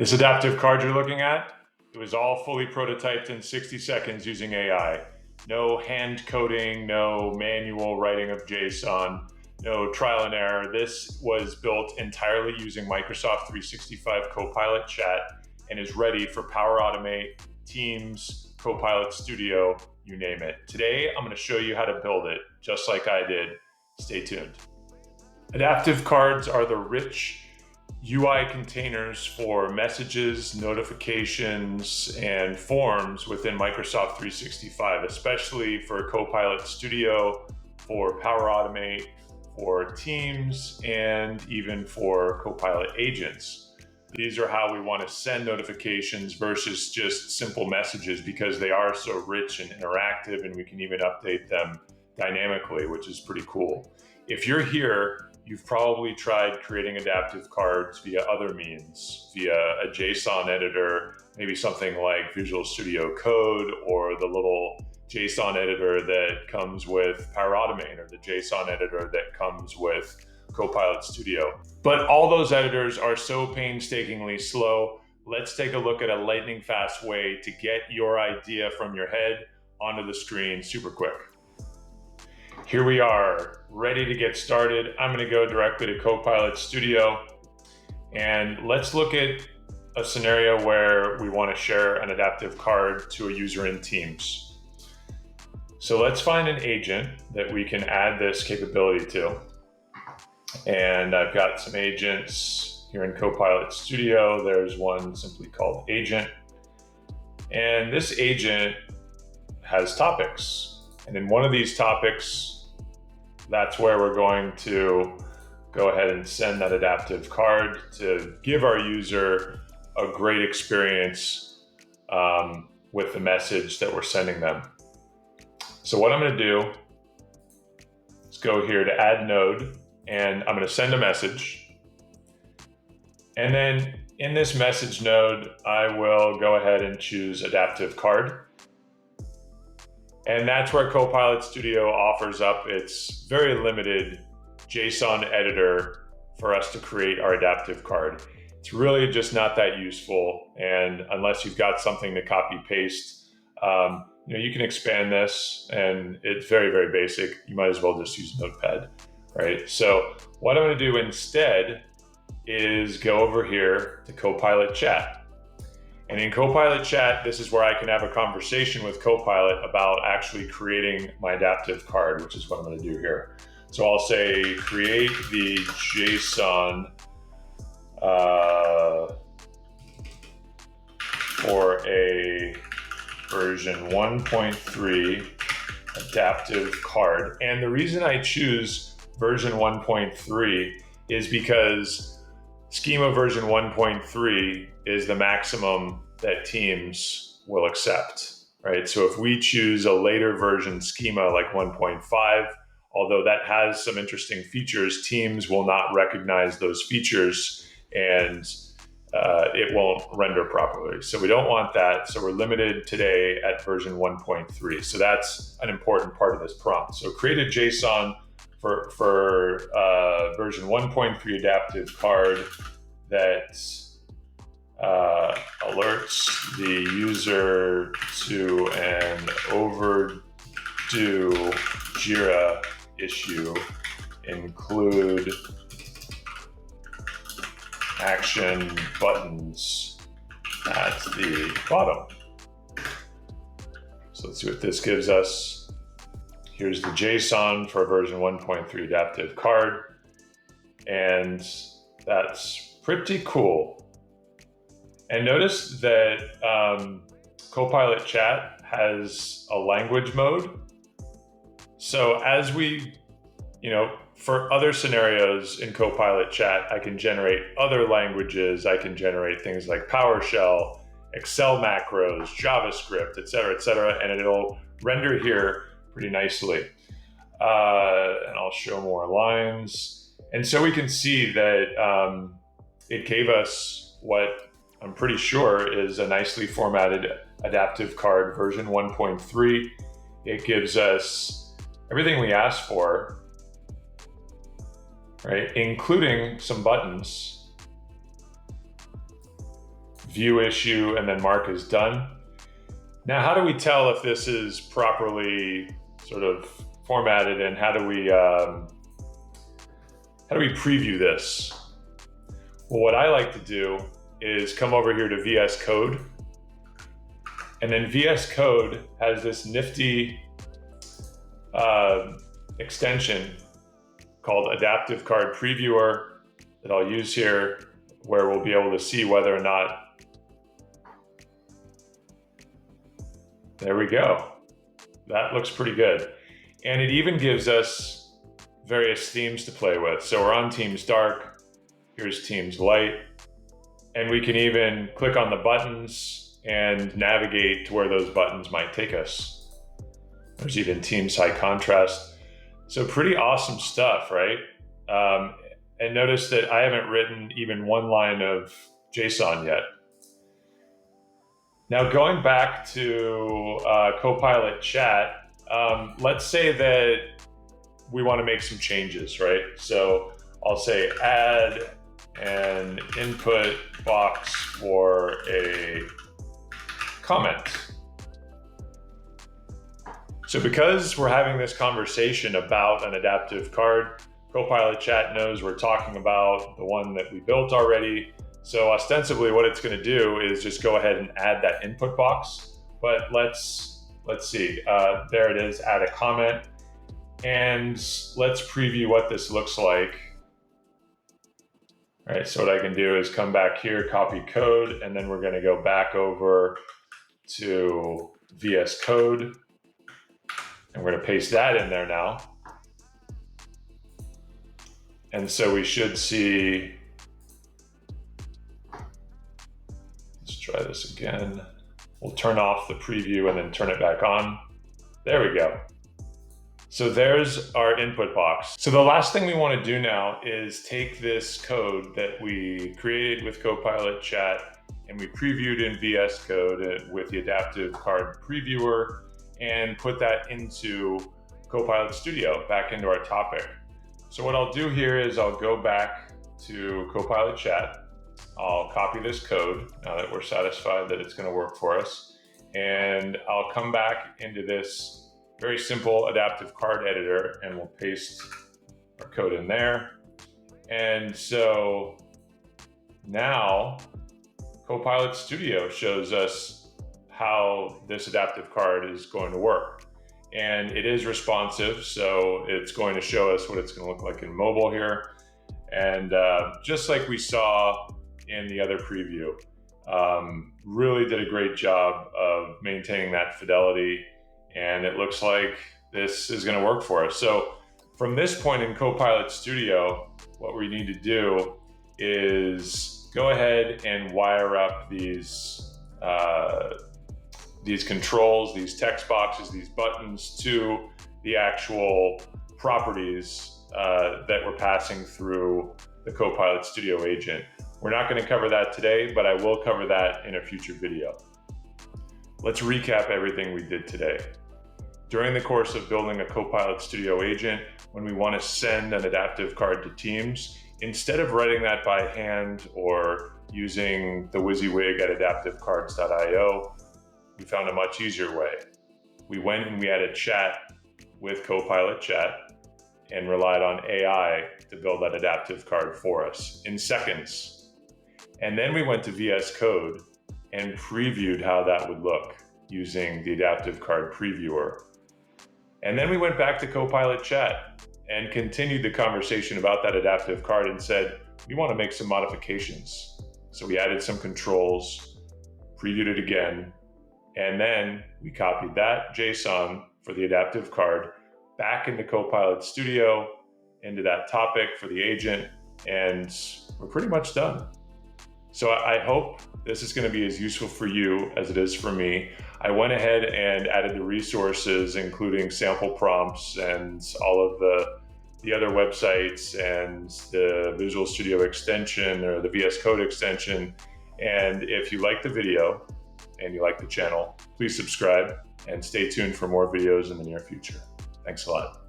This adaptive card you're looking at, it was all fully prototyped in 60 seconds using AI. No hand coding, no manual writing of JSON, no trial and error. This was built entirely using Microsoft 365 Copilot Chat and is ready for Power Automate, Teams, Copilot Studio, you name it. Today, I'm going to show you how to build it, just like I did. Stay tuned. Adaptive cards are the rich UI containers for messages, notifications, and forms within Microsoft 365, especially for Copilot Studio, for Power Automate, for Teams, and even for Copilot agents. These are how we want to send notifications versus just simple messages, because they are so rich and interactive, and we can even update them dynamically, which is pretty cool. If you're here, you've probably tried creating adaptive cards via other means, via a JSON editor, maybe something like Visual Studio Code, or the little JSON editor that comes with Power Automate, or the JSON editor that comes with Copilot Studio. But all those editors are so painstakingly slow. Let's take a look at a lightning fast way to get your idea from your head onto the screen super quick. Here we are, ready to get started. I'm going to go directly to Copilot Studio, and let's look at a scenario where we want to share an adaptive card to a user in Teams. So let's find an agent that we can add this capability to. And I've got some agents here in Copilot Studio. There's one simply called Agent. And this agent has topics. And in one of these topics, that's where we're going to go ahead and send that adaptive card to give our user a great experience with the message that we're sending them. So what I'm going to do is go here to add node, and I'm going to send a message. And then in this message node, I will go ahead and choose adaptive card. And that's where Copilot Studio offers up its very limited JSON editor for us to create our adaptive card. It's really just not that useful, and unless you've got something to copy paste, you can expand this, and it's very, very basic. You might as well just use Notepad, right? So what I'm going to do instead is go over here to Copilot Chat. And in Copilot Chat, this is where I can have a conversation with Copilot about actually creating my adaptive card, which is what I'm going to do here. So I'll say, create the JSON for a version 1.3 adaptive card. And the reason I choose version 1.3 is because Schema version 1.3 is the maximum that Teams will accept, right? So if we choose a later version schema like 1.5, although that has some interesting features, Teams will not recognize those features, and it won't render properly. So we don't want that. So we're limited today at version 1.3. So that's an important part of this prompt. So create a JSON for version 1.3 adaptive card that alerts the user to an overdue Jira issue. Include action buttons at the bottom. So let's see what this gives us. Here's the JSON for version 1.3 adaptive card, and that's pretty cool. And notice that Copilot Chat has a language mode. So as we, for other scenarios in Copilot Chat, I can generate other languages. I can generate things like PowerShell, Excel macros, JavaScript, et cetera, and it'll render here pretty nicely. And I'll show more lines. And so we can see that it gave us what I'm pretty sure is a nicely formatted adaptive card version 1.3. It gives us everything we asked for, right? Including some buttons. view issue, and then mark as done. Now, how do we tell if this is properly sort of formatted, and how do we preview this? Well, what I like to do is come over here to VS Code, and then VS Code has this nifty extension called Adaptive Card Previewer that I'll use here, where we'll be able to see whether or not. There we go. That looks pretty good. And it even gives us various themes to play with. So we're on Themes Dark, here's Themes Light, and we can even click on the buttons and navigate to where those buttons might take us. There's even Themes High Contrast. So pretty awesome stuff, right? And notice that I haven't written even one line of JSON yet. Now, going back to Copilot Chat, let's say that we want to make some changes, right? So I'll say add an input box for a comment. So because we're having this conversation about an adaptive card, Copilot Chat knows we're talking about the one that we built already. So ostensibly what it's going to do is just go ahead and add that input box. But let's see, there it is, add a comment. And let's preview what this looks like. All right, so what I can do is come back here, copy code, and then we're going to go back over to VS Code. And we're going to paste that in there now. And so we should see, let's try this again. We'll turn off the preview and then turn it back on. There we go. So there's our input box. So the last thing we want to do now is take this code that we created with Copilot Chat and we previewed in VS Code with the Adaptive Card Previewer and put that into Copilot Studio, back into our topic. So what I'll do here is I'll go back to Copilot Chat. I'll copy this code now that we're satisfied that it's going to work for us. And I'll come back into this very simple adaptive card editor and we'll paste our code in there. And so now Copilot Studio shows us how this adaptive card is going to work. And it is responsive, so it's going to show us what it's going to look like in mobile here. And just like we saw in the other preview, really did a great job of maintaining that fidelity. And it looks like this is going to work for us. So from this point in Copilot Studio, what we need to do is go ahead and wire up these controls, these text boxes, these buttons to the actual properties that we're passing through the Copilot Studio agent. We're not going to cover that today, but I will cover that in a future video. Let's recap everything we did today. During the course of building a Copilot Studio agent, when we want to send an adaptive card to teams, instead of writing that by hand or using the WYSIWYG at adaptivecards.io, we found a much easier way. We went and we added chat with Copilot Chat and relied on AI to build that adaptive card for us in seconds. And then we went to VS Code and previewed how that would look using the Adaptive Card Previewer. And then we went back to Copilot Chat and continued the conversation about that adaptive card and said, we want to make some modifications. So we added some controls, previewed it again, and then we copied that JSON for the adaptive card back into Copilot Studio, into that topic for the agent, and we're pretty much done. So I hope this is going to be as useful for you as it is for me. I went ahead and added the resources, including sample prompts and all of the other websites and the Visual Studio extension or the VS Code extension. And if you like the video and you like the channel, please subscribe and stay tuned for more videos in the near future. Thanks a lot.